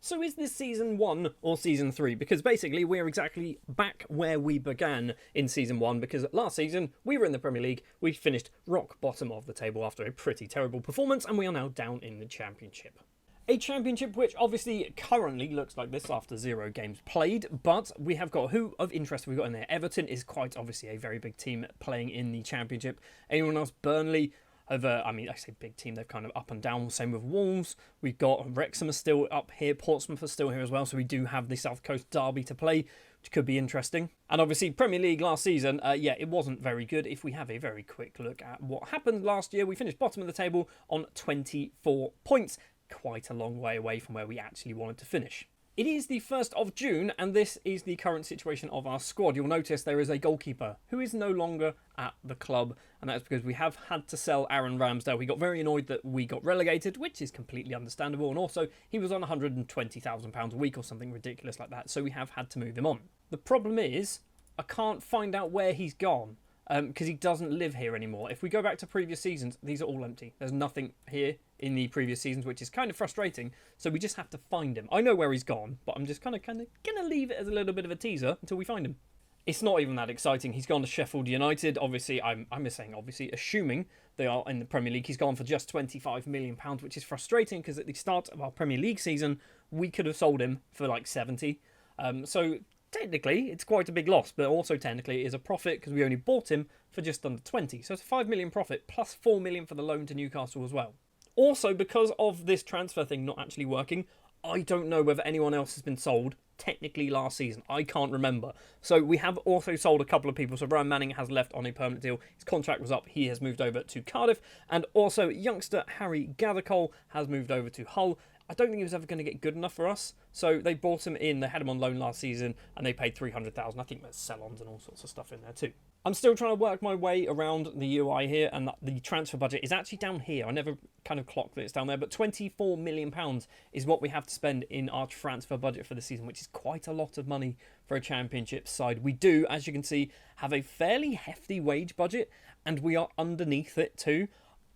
So is this season 1 or season 3? Because basically we're exactly back where we began in season 1, because last season we were in the Premier League, we finished rock bottom of the table after a pretty terrible performance, and we are now down in the Championship. A Championship which obviously currently looks like this after 0 games played, but we have got who of interest we've got in there. Everton is quite obviously a very big team playing in the Championship. Anyone else? Burnley. I say big team, they've kind of up and down, same with Wolves. We've got Wrexham are still up here, Portsmouth are still here as well, so we do have the South Coast derby to play, which could be interesting. And obviously, Premier League last season, it wasn't very good. If we have a very quick look at what happened last year, we finished bottom of the table on 24 points, quite a long way away from where we actually wanted to finish. It is the 1st of June, and this is the current situation of our squad. You'll notice there is a goalkeeper who is no longer at the club, and that's because we have had to sell Aaron Ramsdale. We got very annoyed that we got relegated, which is completely understandable, and also he was on £120,000 a week or something ridiculous like that, so we have had to move him on. The problem is, I can't find out where he's gone, because he doesn't live here anymore. If we go back to previous seasons, these are all empty. There's nothing here in the previous seasons, which is kind of frustrating, so we just have to find him. I know where he's gone, but I'm just kind of going to leave it as a little bit of a teaser until we find him. It's not even that exciting. He's gone to Sheffield United. Obviously, I'm assuming they are in the Premier League. He's gone for just £25 million, which is frustrating because at the start of our Premier League season, we could have sold him for like 70. So technically, it's quite a big loss, but also technically it is a profit because we only bought him for just under 20. So it's a £5 million profit plus £4 million for the loan to Newcastle as well. Also, because of this transfer thing not actually working, I don't know whether anyone else has been sold technically last season. I can't remember. So we have also sold a couple of people. So Ryan Manning has left on a permanent deal. His contract was up. He has moved over to Cardiff. And also youngster Harry Gathercole has moved over to Hull. I don't think he was ever going to get good enough for us. So they bought him in. They had him on loan last season and they paid $300,000. I think there's sell-ons and all sorts of stuff in there too. I'm still trying to work my way around the UI here, and the transfer budget is actually down here. I never kind of clocked that it's down there, but £24 million is what we have to spend in our transfer budget for the season, which is quite a lot of money for a Championship side. We do, as you can see, have a fairly hefty wage budget, and we are underneath it too.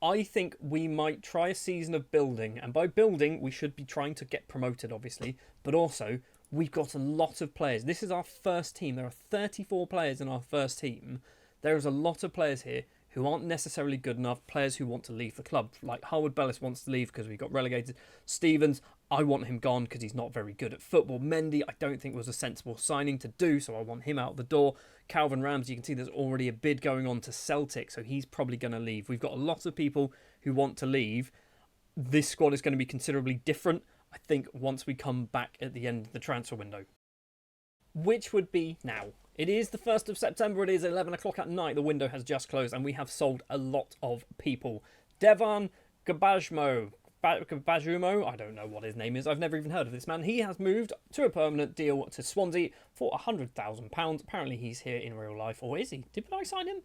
I think we might try a season of building, and by building, we should be trying to get promoted, obviously, but also we've got a lot of players. This is our first team. There are 34 players in our first team. There is a lot of players here who aren't necessarily good enough, players who want to leave the club. Like Harwood-Bellis wants to leave because we got relegated. Stevens, I want him gone because he's not very good at football. Mendy, I don't think was a sensible signing to do, so I want him out the door. Calvin Ramsey, you can see there's already a bid going on to Celtic, so he's probably going to leave. We've got a lot of people who want to leave. This squad is going to be considerably different, I think, once we come back at the end of the transfer window. Which would be now. It is the 1st of September, it is 11 o'clock at night, the window has just closed, and we have sold a lot of people. Devan Gabajmo, I don't know what his name is, I've never even heard of this man. He has moved to a permanent deal to Swansea for £100,000. Apparently he's here in real life, or is he? Did I sign him?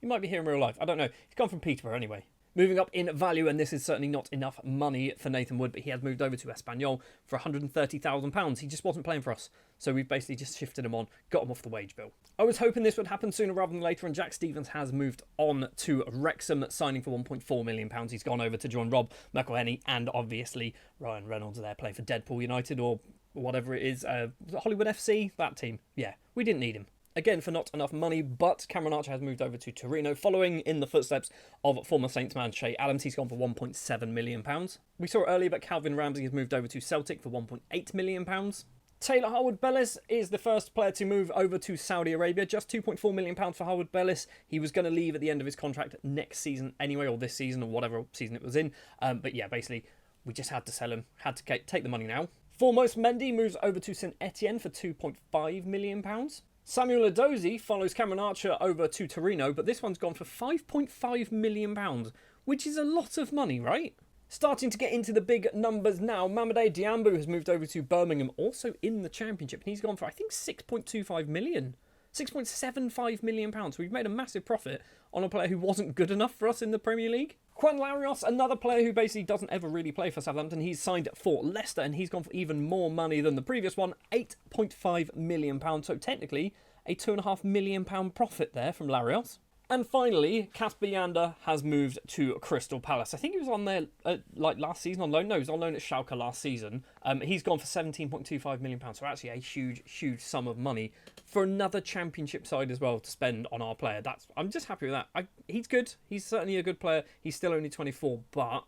He might be here in real life, I don't know. He's gone from Peterborough anyway. Moving up in value, and this is certainly not enough money for Nathan Wood, but he has moved over to Espanyol for £130,000. He just wasn't playing for us, so we've basically just shifted him on, got him off the wage bill. I was hoping this would happen sooner rather than later, and Jack Stevens has moved on to Wrexham, signing for £1.4 million. He's gone over to join Rob McElhenney and obviously Ryan Reynolds there playing for Deadpool United or whatever it is, Hollywood FC, that team. Yeah, we didn't need him. Again, for not enough money, but Cameron Archer has moved over to Torino, following in the footsteps of former Saints man Shay Adams. He's gone for £1.7 million. We saw it earlier, but Calvin Ramsey has moved over to Celtic for £1.8 million. Taylor Harwood-Bellis is the first player to move over to Saudi Arabia. Just £2.4 million for Harwood-Bellis. He was going to leave at the end of his contract next season anyway, or this season, or whatever season it was in. But yeah, basically, we just had to sell him, had to take the money now. Foremost Mendy moves over to St Etienne for £2.5 million. Samuel Edozie follows Cameron Archer over to Torino, but this one's gone for £5.5 million, which is a lot of money, right? Starting to get into the big numbers now, Mamadou Diambu has moved over to Birmingham, also in the Championship, and he's gone for, I think, £6.25 million. £6.75 million. So we've made a massive profit on a player who wasn't good enough for us in the Premier League. Juan Larios, another player who basically doesn't ever really play for Southampton. He's signed for Leicester and he's gone for even more money than the previous one, £8.5 million. So technically, a £2.5 million profit there from Larios. And finally, Casper Yander has moved to Crystal Palace. I think he was on there last season on loan. No, he was on loan at Schalke last season. He's gone for £17.25 million, so actually a huge, huge sum of money for another Championship side as well to spend on our player. I'm just happy with that. He's good. He's certainly a good player. He's still only 24, but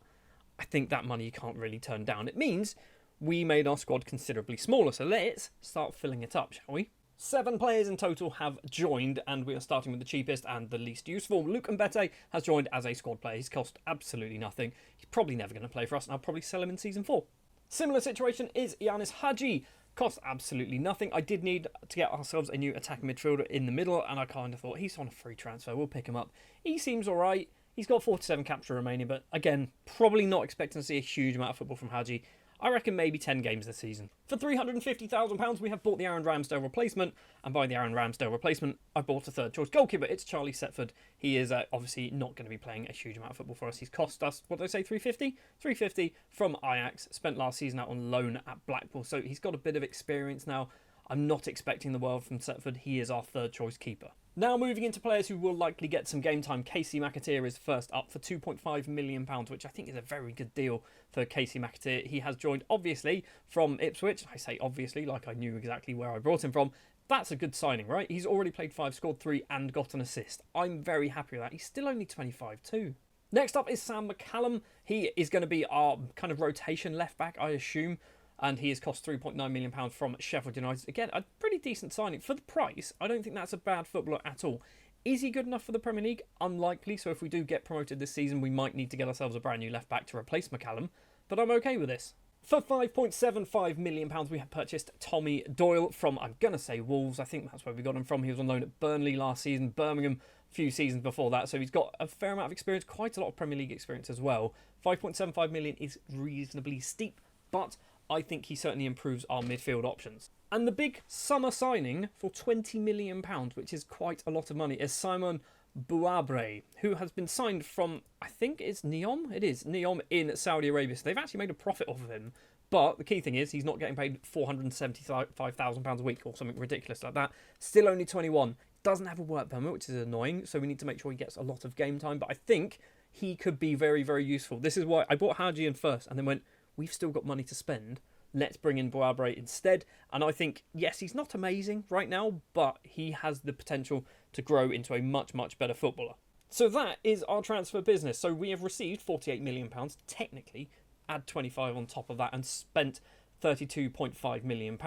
I think that money you can't really turn down. It means we made our squad considerably smaller, so let's start filling it up, shall we? 7 players in total have joined, and we are starting with the cheapest and the least useful. Luke Mbete has joined as a squad player. He's cost absolutely nothing. He's probably never going to play for us, and I'll probably sell him in Season 4. Similar situation is Yanis Hadji. Costs absolutely nothing. I did need to get ourselves a new attacking midfielder in the middle, and I kind of thought, he's on a free transfer. We'll pick him up. He seems all right. He's got 47 capture remaining, but again, probably not expecting to see a huge amount of football from Hadji. I reckon maybe 10 games this season. For £350,000, we have bought the Aaron Ramsdale replacement, and by the Aaron Ramsdale replacement, I bought a third choice goalkeeper. It's Charlie Setford. He is obviously not going to be playing a huge amount of football for us. He's cost us, what did I say, £350? £350 from Ajax, spent last season out on loan at Blackpool, so he's got a bit of experience now. I'm not expecting the world from Setford. He is our third choice keeper. Now moving into players who will likely get some game time. Casey McAteer is first up for £2.5 million, which I think is a very good deal for Casey McAteer. He has joined, obviously, from Ipswich. I say obviously, like I knew exactly where I brought him from. That's a good signing, right? He's already played 5, scored 3, and got an assist. I'm very happy with that. He's still only 25 too. Next up is Sam McCallum. He is going to be our kind of rotation left back, I assume. And he has cost £3.9 million from Sheffield United. Again, a pretty decent signing. For the price, I don't think that's a bad footballer at all. Is he good enough for the Premier League? Unlikely. So if we do get promoted this season, we might need to get ourselves a brand new left back to replace McCallum. But I'm okay with this. For £5.75 million, we have purchased Tommy Doyle from, I'm going to say Wolves. I think that's where we got him from. He was on loan at Burnley last season, Birmingham a few seasons before that. So he's got a fair amount of experience, quite a lot of Premier League experience as well. £5.75 million is reasonably steep, but I think he certainly improves our midfield options. And the big summer signing for £20 million, which is quite a lot of money, is Simon Bouabre, who has been signed from, I think it's Neom? It is, Neom in Saudi Arabia. So they've actually made a profit off of him. But the key thing is he's not getting paid £475,000 a week or something ridiculous like that. Still only 21. Doesn't have a work permit, which is annoying. So we need to make sure he gets a lot of game time. But I think he could be very, very useful. This is why I bought Hadji in first and then went, we've still got money to spend. Let's bring in Bouabre instead. And I think, yes, he's not amazing right now, but he has the potential to grow into a much, much better footballer. So that is our transfer business. So we have received £48 million, technically, add 25 on top of that, and spent £32.5 million.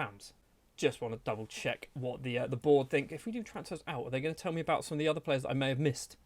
Just want to double check what the board think. If we do transfers out, are they going to tell me about some of the other players that I may have missed?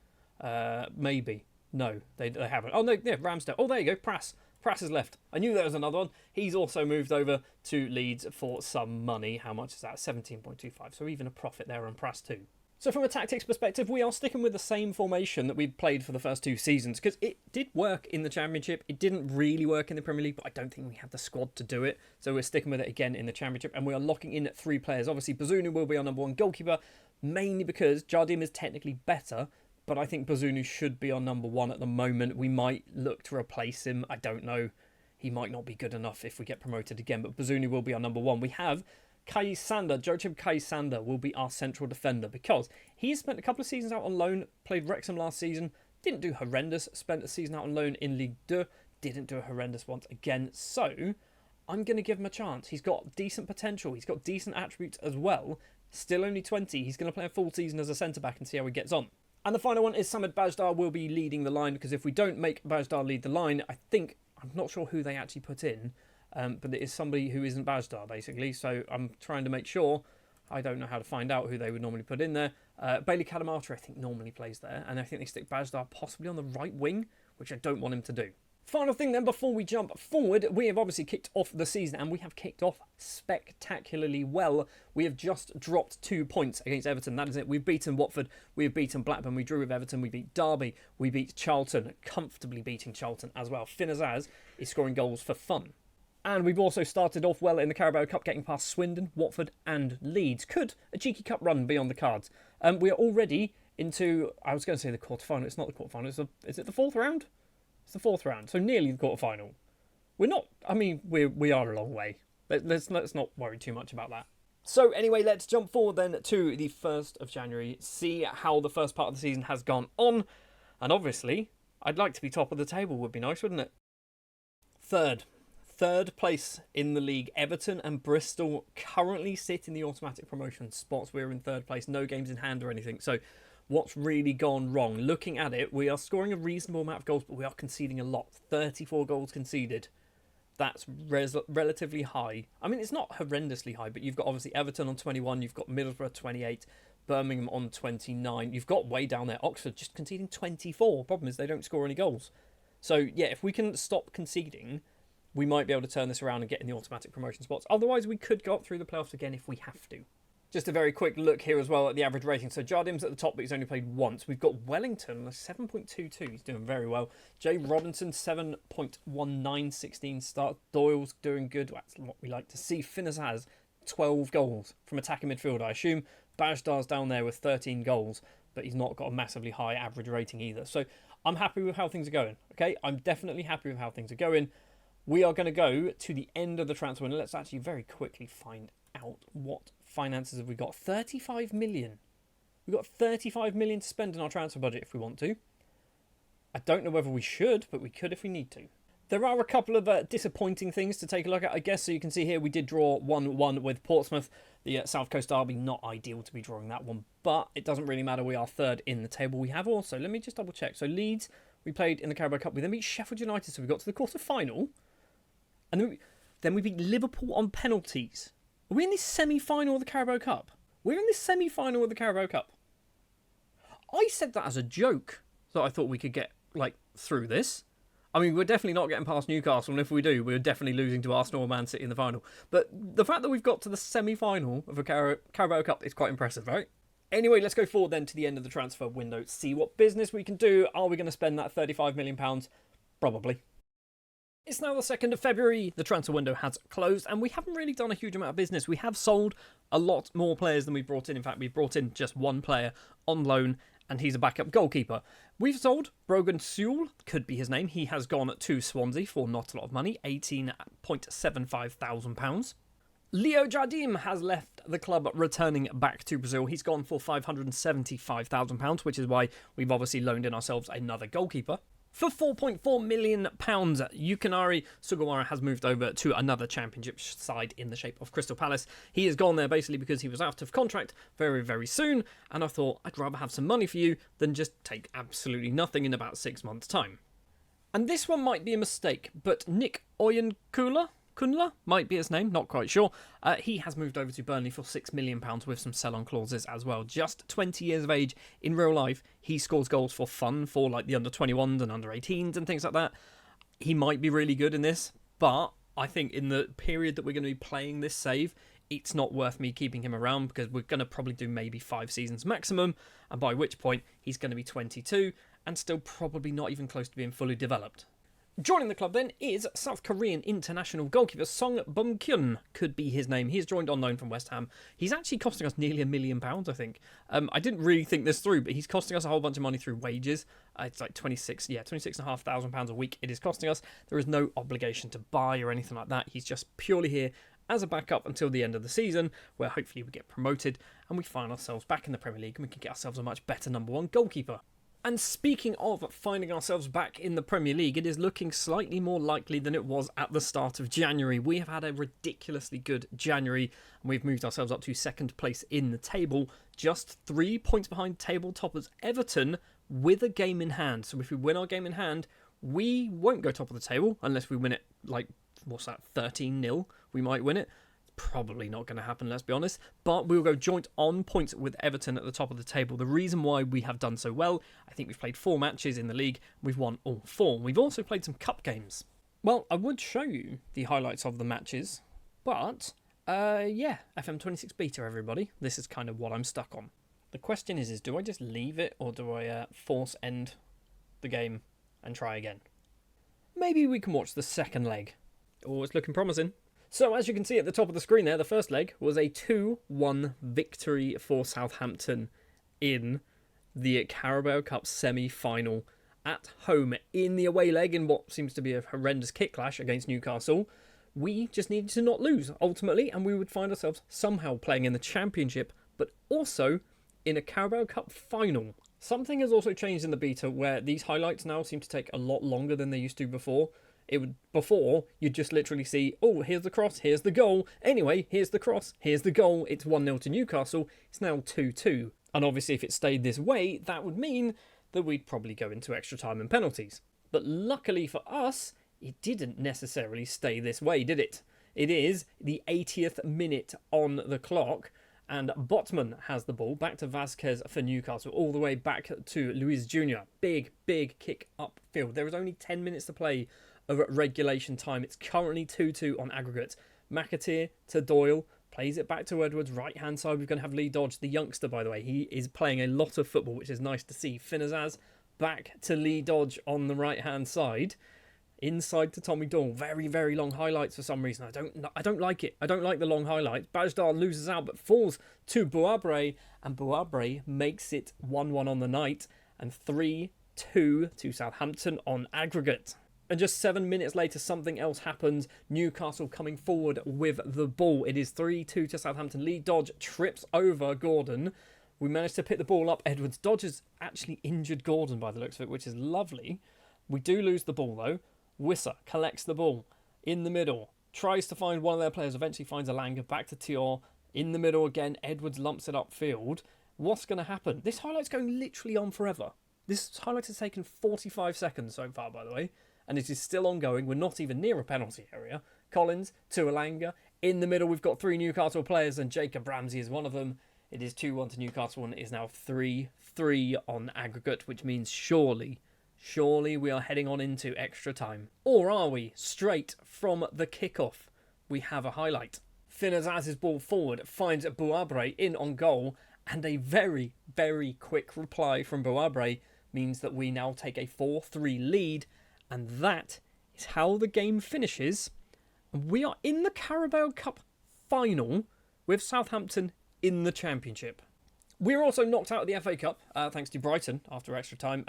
Maybe. No, they haven't. Oh, no, yeah, Ramsdale. Oh, there you go, Prass has left. I knew there was another one. He's also moved over to Leeds for some money. How much is that? 17.25. So even a profit there on Prass too. So from a tactics perspective, we are sticking with the same formation that we've played for the first 2 seasons because it did work in the Championship. It didn't really work in the Premier League, but I don't think we have the squad to do it. So we're sticking with it again in the Championship, and we are locking in 3 players. Obviously, Bazunu will be our number 1 goalkeeper, mainly because Jardim is technically better, but I think Bazunu should be our number 1 at the moment. We might look to replace him. I don't know. He might not be good enough if we get promoted again, but Bazunu will be our number 1. We have Kai Sander. Joachim Kai Sander will be our central defender because he has spent a couple of seasons out on loan, played Wrexham last season, didn't do horrendous, spent a season out on loan in Ligue 2, didn't do a horrendous once again. So I'm going to give him a chance. He's got decent potential. He's got decent attributes as well. Still only 20. He's going to play a full season as a centre-back and see how he gets on. And the final one is Samad Bajdar will be leading the line, because if we don't make Bajdar lead the line, I'm not sure who they actually put in, but it is somebody who isn't Bajdar, basically. So I'm trying to make sure. I don't know how to find out who they would normally put in there. Bailey Kadamata, I think, normally plays there, and I think they stick Bajdar possibly on the right wing, which I don't want him to do. Final thing then, before we jump forward, we have obviously kicked off the season, and we have kicked off spectacularly well. We have just dropped 2 points against Everton. That is it. We've beaten Watford. We have beaten Blackburn. We drew with Everton. We beat Derby. We beat Charlton, comfortably beating Charlton as well. Finn Azaz is scoring goals for fun. And we've also started off well in the Carabao Cup, getting past Swindon, Watford and Leeds. Could a cheeky cup run be on the cards? We are already into, I was going to say the quarterfinal. It's not the quarterfinal. Is it the 4th round? It's the 4th round, so nearly the quarterfinal. We're not. I mean, we are a long way. Let's not worry too much about that. So anyway, let's jump forward then to the 1st of January, see how the first part of the season has gone on. And obviously, I'd like to be top of the table, would be nice, wouldn't it? Third place in the league. Everton and Bristol currently sit in the automatic promotion spots. We're in 3rd place, no games in hand or anything. So what's really gone wrong? Looking at it, we are scoring a reasonable amount of goals, but we are conceding a lot. 34 goals conceded. That's relatively high. I mean, it's not horrendously high, but you've got obviously Everton on 21, you've got Middlesbrough 28, Birmingham on 29. You've got way down there Oxford just conceding 24. Problem is they don't score any goals. So yeah, if we can stop conceding, we might be able to turn this around and get in the automatic promotion spots. Otherwise, we could go up through the playoffs again if we have to. Just a very quick look here as well at the average rating. So Jardim's at the top, but he's only played once. We've got Wellington, a 7.22. He's doing very well. Jay Robinson, 7.19, 16 start. Doyle's doing good. That's what we like to see. Finnes has 12 goals from attacking midfield, I assume. Bajdar's down there with 13 goals, but he's not got a massively high average rating either. So I'm happy with how things are going. Okay, I'm definitely happy with how things are going. We are going to go to the end of the transfer window. Let's actually very quickly find out what finances have we got. 35 million. We've got 35 million to spend in our transfer budget if we want to. I don't know whether we should, but we could if we need to. There are a couple of disappointing things to take a look at, I guess. So you can see here we did draw 1-1 with Portsmouth. The South Coast Derby, not ideal to be drawing that one, but it doesn't really matter. We are 3rd in the table. We have also, let me just double check. So Leeds, we played in the Carabao Cup. We then beat Sheffield United, so we got to the quarter-final. And then we beat Liverpool on penalties. Are we in this semi-final of the Carabao Cup? We're in this semi-final of the Carabao Cup. I said that as a joke, that I thought we could get, through this. I mean, we're definitely not getting past Newcastle, and if we do, we're definitely losing to Arsenal or Man City in the final. But the fact that we've got to the semi-final of a Carabao Cup is quite impressive, right? Anyway, let's go forward then to the end of the transfer window, see what business we can do. Are we going to spend that £35 million? Probably. It's now the 2nd of February, the transfer window has closed, and we haven't really done a huge amount of business. We have sold a lot more players than we brought in. In fact, we brought in just one player on loan, and he's a backup goalkeeper. We've sold Brogan Sewell, could be his name. He has gone to Swansea for not a lot of money, £18.75 thousand. Leo Jardim has left the club, returning back to Brazil. He's gone for £575,000, which is why we've obviously loaned in ourselves another goalkeeper. For £4.4 million, Yukinari Sugawara has moved over to another championship side in the shape of Crystal Palace. He has gone there basically because he was out of contract very, very soon, and I thought I'd rather have some money for you than just take absolutely nothing in about 6 months' time. And this one might be a mistake, but Nick Oyenkula might be his name, not quite sure. He has moved over to Burnley for £6 million with some sell-on clauses as well. Just 20 years of age. In real life, he scores goals for fun for the under-21s and under-18s and things like that. He might be really good in this, but I think in the period that we're going to be playing this save, it's not worth me keeping him around because we're going to probably do maybe 5 seasons maximum, and by which point he's going to be 22 and still probably not even close to being fully developed. Joining the club then is South Korean international goalkeeper Song Bum-kyun, could be his name. He's joined on loan from West Ham. He's actually costing us nearly £1 million, I think. I didn't really think this through, but he's costing us a whole bunch of money through wages. It's like £26,500 a week it is costing us. There is no obligation to buy or anything like that. He's just purely here as a backup until the end of the season, where hopefully we get promoted and we find ourselves back in the Premier League and we can get ourselves a much better number 1 goalkeeper. And speaking of finding ourselves back in the Premier League, it is looking slightly more likely than it was at the start of January. We have had a ridiculously good January, and we've moved ourselves up to 2nd place in the table, just 3 points behind table toppers Everton with a game in hand. So if we win our game in hand, we won't go top of the table unless we win it 13-0. We might win it. Probably not going to happen, let's be honest, but we'll go joint on points with Everton at the top of the table. The reason why we have done so well, I think we've played 4 matches in the league, we've won all 4. We've also played some cup games. Well, I would show you the highlights of the matches, but FM26 beta, everybody. This is kind of what I'm stuck on. The question is do I just leave it, or do I force end the game and try again? Maybe we can watch the second leg. Oh, it's looking promising. So, as you can see at the top of the screen there, the first leg was a 2-1 victory for Southampton in the Carabao Cup semi-final at home. In the away leg, in what seems to be a horrendous kick clash against Newcastle, We just needed to not lose, ultimately, and we would find ourselves somehow playing in the Championship, but also in a Carabao Cup final. Something has also changed in the beta where these highlights now seem to take a lot longer than they used to before. Before, you'd just literally see, oh, here's the cross, here's the goal. Anyway, here's the cross, here's the goal. It's 1-0 to Newcastle. It's now 2-2. And obviously, if it stayed this way, that would mean that we'd probably go into extra time and penalties. But luckily for us, it didn't necessarily stay this way, did it? It is the 80th minute on the clock, and Botman has the ball back to Vasquez for Newcastle, all the way back to Luis Jr. Big kick upfield. There is only 10 minutes to play over at regulation time. It's currently 2-2 on aggregate. McAteer to Doyle, plays it back to Edwards, right-hand side. We're going to have Lee Dodge, the youngster, by the way. He is playing a lot of football, which is nice to see. Finazaz back to Lee Dodge on the right-hand side. Inside to Tommy Doyle. Very long highlights for some reason. I don't like it. I don't like the long highlights. Bajdar loses out, but falls to Bouabre, and Bouabre makes it 1-1 on the night, and 3-2 to Southampton on aggregate. And just 7 minutes later, something else happens. Newcastle coming forward with the ball. It is 3-2 to Southampton. Lee Dodge trips over Gordon. We managed to pick the ball up. Edwards. Dodge has actually injured Gordon by the looks of it, which is lovely. We do lose the ball, though. Wissa collects the ball in the middle. Tries to find one of their players. Eventually finds Alanga. Back to Tior. In the middle again. Edwards lumps it upfield. What's going to happen? This highlight's going literally on forever. This highlight has taken 45 seconds so far, by the way. And it is still ongoing. We're not even near a penalty area. Collins to Alanga. In the middle, we've got 3 Newcastle players, and Jacob Ramsey is one of them. It is 2-1 to Newcastle, and it is now 3-3 on aggregate, which means surely we are heading on into extra time. Or are we? Straight from the kickoff, we have a highlight. Finazaz's ball forward finds Bouabre in on goal, and a very quick reply from Bouabre means that we now take a 4-3 lead. And that is how the game finishes. We are in the Carabao Cup final with Southampton in the Championship. We're also knocked out of the FA Cup, thanks to Brighton, after extra time.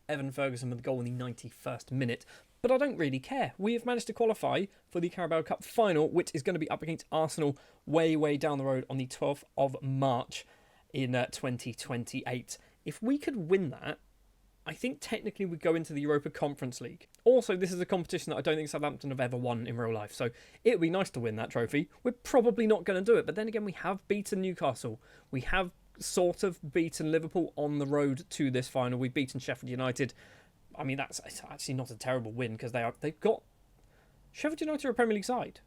Evan Ferguson with the goal in the 91st minute. But I don't really care. We have managed to qualify for the Carabao Cup final, which is going to be up against Arsenal way down the road on the 12th of March in 2028. If we could win that, I think technically we go into the Europa Conference League. Also, this is a competition that I don't think Southampton have ever won in real life, so it would be nice to win that trophy. We're probably not going to do it, but then again, we have beaten Newcastle. We have sort of beaten Liverpool on the road to this final. We've beaten Sheffield United. I mean, it's actually not a terrible win because they've got... Sheffield United are a Premier League side.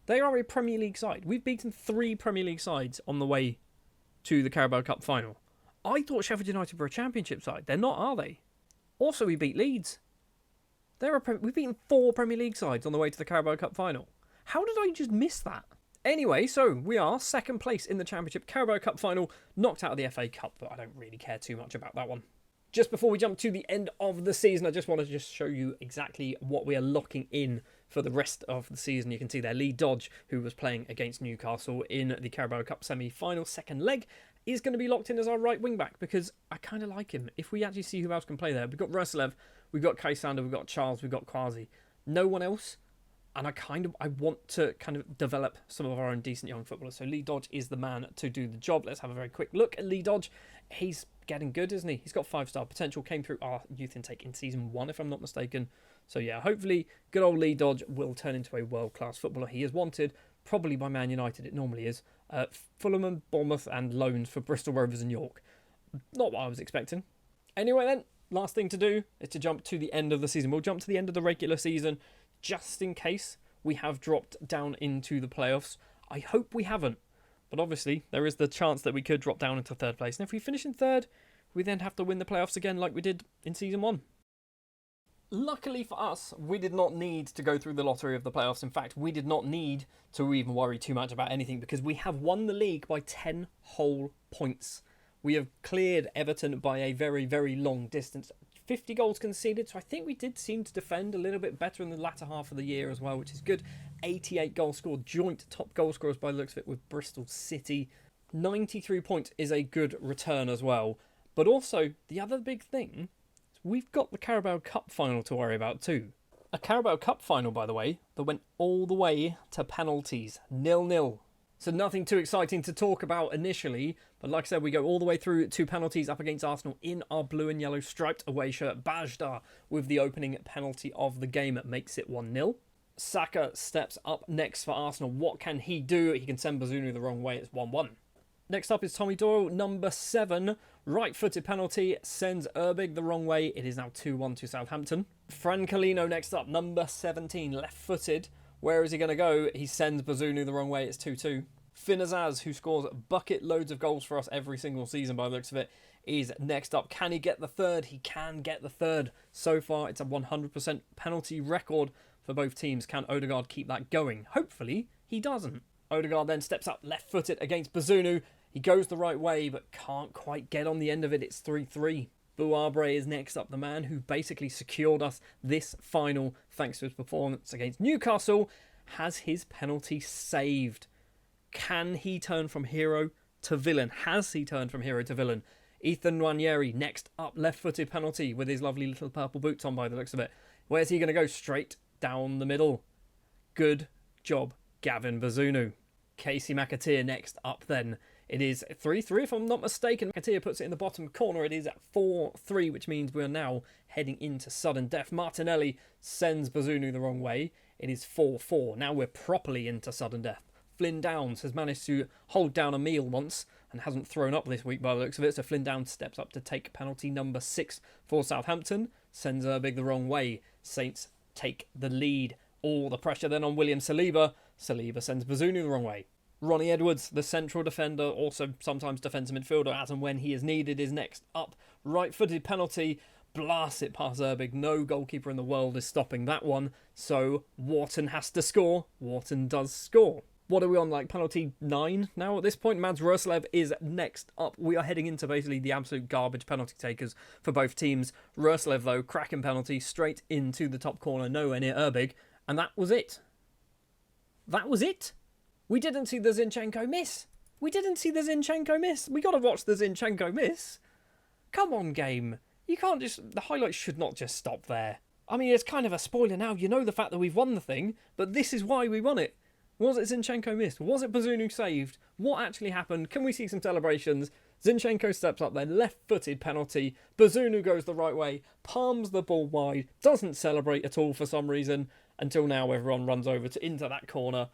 They are a Premier League side. We've beaten 3 Premier League sides on the way to the Carabao Cup final. I thought Sheffield United were a Championship side. They're not, are they? Also, we beat Leeds. We've beaten 4 Premier League sides on the way to the Carabao Cup final. How did I just miss that? Anyway, so we are second place in the Championship Carabao Cup final, knocked out of the FA Cup, but I don't really care too much about that one. Just before we jump to the end of the season, I just want to show you exactly what we are locking in for the rest of the season. You can see there, Lee Dodge, who was playing against Newcastle in the Carabao Cup semi-final second leg, is going to be locked in as our right wing-back because I kind of like him. If we actually see who else can play there, we've got Ruslev, we've got Kaisander, we've got Charles, we've got Quasi. No one else. And I want to kind of develop some of our own decent young footballers. So Lee Dodge is the man to do the job. Let's have a very quick look at Lee Dodge. He's getting good, isn't he? He's got 5-star potential. Came through our youth intake in season 1, if I'm not mistaken. So yeah, hopefully good old Lee Dodge will turn into a world-class footballer. He is wanted, probably by Man United. It normally is. Fulham and Bournemouth, and loans for Bristol Rovers and York. Not what I was expecting. Anyway then, last thing to do is to jump to the end of the season. We'll jump to the end of the regular season just in case we have dropped down into the playoffs. I hope we haven't. But obviously, there is the chance that we could drop down into 3rd place. And if we finish in 3rd, we then have to win the playoffs again like we did in season 1. Luckily for us, we did not need to go through the lottery of the playoffs. In fact, we did not need to even worry too much about anything because we have won the league by 10 whole points. We have cleared Everton by a very long distance. 50 goals conceded, so I think we did seem to defend a little bit better in the latter half of the year as well, which is good. 88 goals scored, joint top goal scorers by the looks of it with Bristol City. 93 points is a good return as well. But also, the other big thing, we've got the Carabao Cup final to worry about too. A Carabao Cup final, by the way, that went all the way to penalties, 0-0. So nothing too exciting to talk about initially, but like I said, we go all the way through to penalties up against Arsenal in our blue and yellow striped away shirt. Bajdar with the opening penalty of the game makes it 1-0. Saka steps up next for Arsenal. What can he do? He can send Bazunu the wrong way. It's 1-1. Next up is Tommy Doyle, number 7. Right-footed penalty, sends Erbig the wrong way. It is now 2-1 to Southampton. Francolino next up, number 17, left-footed. Where is he going to go? He sends Bazunu the wrong way. It's 2-2. Finazaz, who scores bucket loads of goals for us every single season by the looks of it, is next up. Can he get the third? He can get the third. So far, it's a 100% penalty record for both teams. Can Odegaard keep that going? Hopefully, he doesn't. Odegaard then steps up left-footed against Bazunu. He goes the right way, but can't quite get on the end of it. It's 3-3. Bouabre is next up, the man who basically secured us this final thanks to his performance against Newcastle, has his penalty saved. Can he turn from hero to villain? Has he turned from hero to villain? Ethan Nwaneri next up, left-footed penalty with his lovely little purple boots on by the looks of it. Where's he going to go? Straight down the middle. Good job, Gavin Bazunu. Casey McAteer next up then. It is 3-3 if I'm not mistaken. McAteer puts it in the bottom corner. It is at 4-3, which means we are now heading into sudden death. Martinelli sends Bazunu the wrong way. It is 4-4. Now we're properly into sudden death. Flynn Downs has managed to hold down a meal once and hasn't thrown up this week by the looks of it. So Flynn Downs steps up to take penalty number 6 for Southampton. Sends Erbig the wrong way. Saints take the lead. All the pressure then on William Saliba. Saliba sends Bazunu the wrong way. Ronnie Edwards, the central defender, also sometimes defensive midfielder, as and when he is needed, is next up. Right-footed penalty, blasts it past Erbig. No goalkeeper in the world is stopping that one. So Wharton has to score. Wharton does score. What are we on, like penalty 9 now at this point? Mads Roerslev is next up. We are heading into basically the absolute garbage penalty takers for both teams. Roerslev, though, cracking penalty straight into the top corner, nowhere near Erbig. And that was it. That was it. We didn't see the Zinchenko miss. We got to watch the Zinchenko miss. Come on, game. You can't just... The highlights should not just stop there. I mean, it's kind of a spoiler now. You know the fact that we've won the thing, but this is why we won it. Was it Zinchenko missed? Was it Bazunu saved? What actually happened? Can we see some celebrations? Zinchenko steps up there, left-footed penalty. Bazunu goes the right way, palms the ball wide, doesn't celebrate at all for some reason, until now everyone runs over into that corner.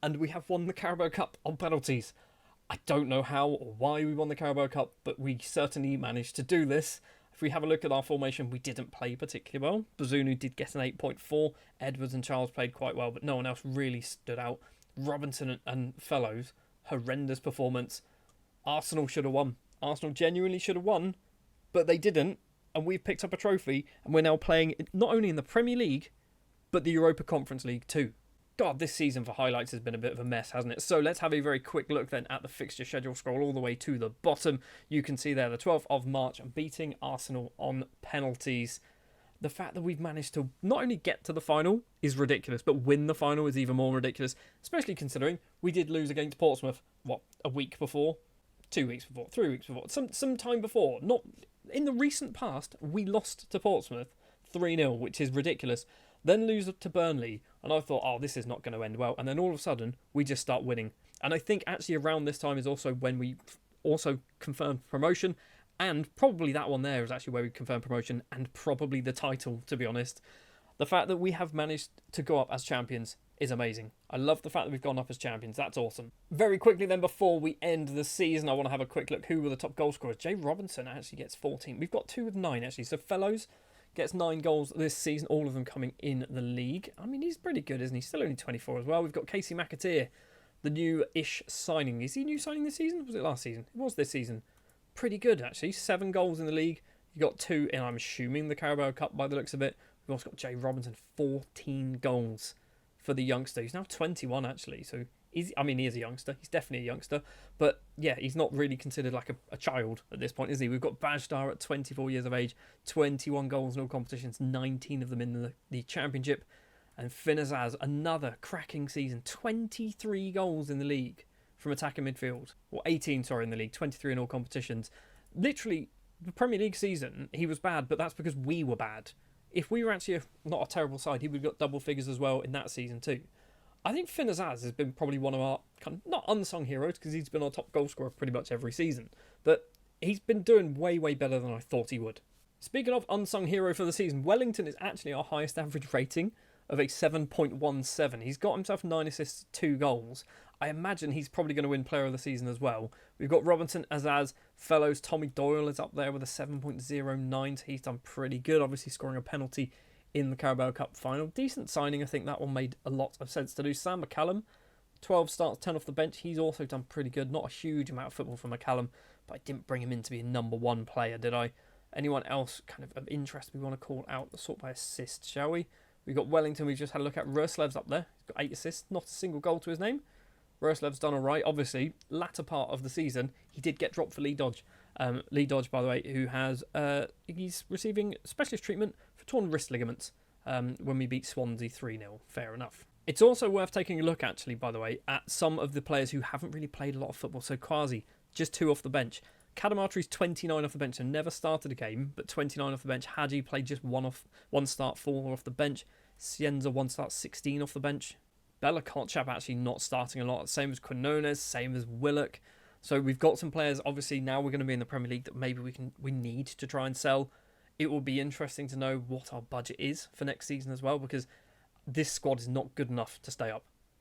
And we have won the Carabao Cup on penalties. I don't know how or why we won the Carabao Cup, but we certainly managed to do this. If we have a look at our formation, we didn't play particularly well. Bazunu did get an 8.4. Edwards and Charles played quite well, but no one else really stood out. Robinson and Fellows, horrendous performance. Arsenal should have won. Arsenal genuinely should have won, but they didn't. And we've picked up a trophy, and we're now playing not only in the Premier League, but the Europa Conference League too. God, this season for highlights has been a bit of a mess, hasn't it? So let's have a very quick look then at the fixture schedule. Scroll all the way to the bottom. You can see there the 12th of March beating Arsenal on penalties. The fact that we've managed to not only get to the final is ridiculous, but win the final is even more ridiculous, especially considering we did lose against Portsmouth, a week before? 2 weeks before? 3 weeks before? Some time before. Not in the recent past, we lost to Portsmouth 3-0, which is ridiculous. Then lose to Burnley, and I thought, oh, this is not going to end well. And then all of a sudden, we just start winning. And I think actually around this time is also when we also confirmed promotion, and probably that one there is actually where we confirmed promotion, and probably the title, to be honest. The fact that we have managed to go up as champions is amazing. I love the fact that we've gone up as champions. That's awesome. Very quickly then, before we end the season, I want to have a quick look who were the top goal scorers. Jay Robinson actually gets 14. We've got 2 with 9, actually. So Fellows gets 9 goals this season, all of them coming in the league. I mean, he's pretty good, isn't he? Still only 24 as well. We've got Casey McAteer, the new-ish signing. Is he new signing this season? Was it last season? It was this season. Pretty good, actually. 7 goals in the league. You got 2, and I'm assuming the Carabao Cup by the looks of it. We've also got Jay Robinson, 14 goals for the youngster. He's now 21, actually, so he is a youngster. He's definitely a youngster. But, yeah, he's not really considered like a child at this point, is he? We've got Bajdar at 24 years of age, 21 goals in all competitions, 19 of them in the Championship. And Finazaz, another cracking season, 23 goals in the league from attacking midfield. Or 18, in the league, 23 in all competitions. Literally, the Premier League season, he was bad, but that's because we were bad. if we were actually not a terrible side, he would have got double figures as well in that season too. I think Finn Azaz has been probably one of our kind of, not unsung heroes, because he's been our top goal scorer pretty much every season, but he's been doing way, way better than I thought he would. Speaking of unsung hero for the season, Wellington is actually our highest average rating of a 7.17. He's got himself 9 assists, 2 goals. I imagine he's probably going to win player of the season as well. We've got Robinson, Azaz, Fellows, Tommy Doyle is up there with a 7.09. So he's done pretty good, obviously scoring a penalty in the Carabao Cup final. Decent signing, I think that one made a lot of sense to do. Sam McCallum, 12 starts, 10 off the bench. He's also done pretty good. Not a huge amount of football for McCallum, but I didn't bring him in to be a number 1 player, did I? Anyone else kind of interest we want to call out the sort by assist, shall we? We've got Wellington, we've just had a look at. Roslev's up there. He's got 8 assists, not a single goal to his name. Roslev's done all right. Obviously, latter part of the season, he did get dropped for Lee Dodge. Lee Dodge, by the way, who has he's receiving specialist treatment for torn wrist ligaments when we beat Swansea 3-0. Fair enough. It's also worth taking a look, actually, by the way, at some of the players who haven't really played a lot of football. So Quasi, just 2 off the bench. Kadamatari's 29 off the bench and never started a game, but 29 off the bench. Hadji played just 1 start, 4 off the bench. Cienza 1 start, 16 off the bench. Bella Kotchap actually not starting a lot. Same as Quinones, same as Willock. So we've got some players, obviously now we're going to be in the Premier League, that maybe we need to try and sell. It will be interesting to know what our budget is for next season as well, because this squad is not good enough to stay up.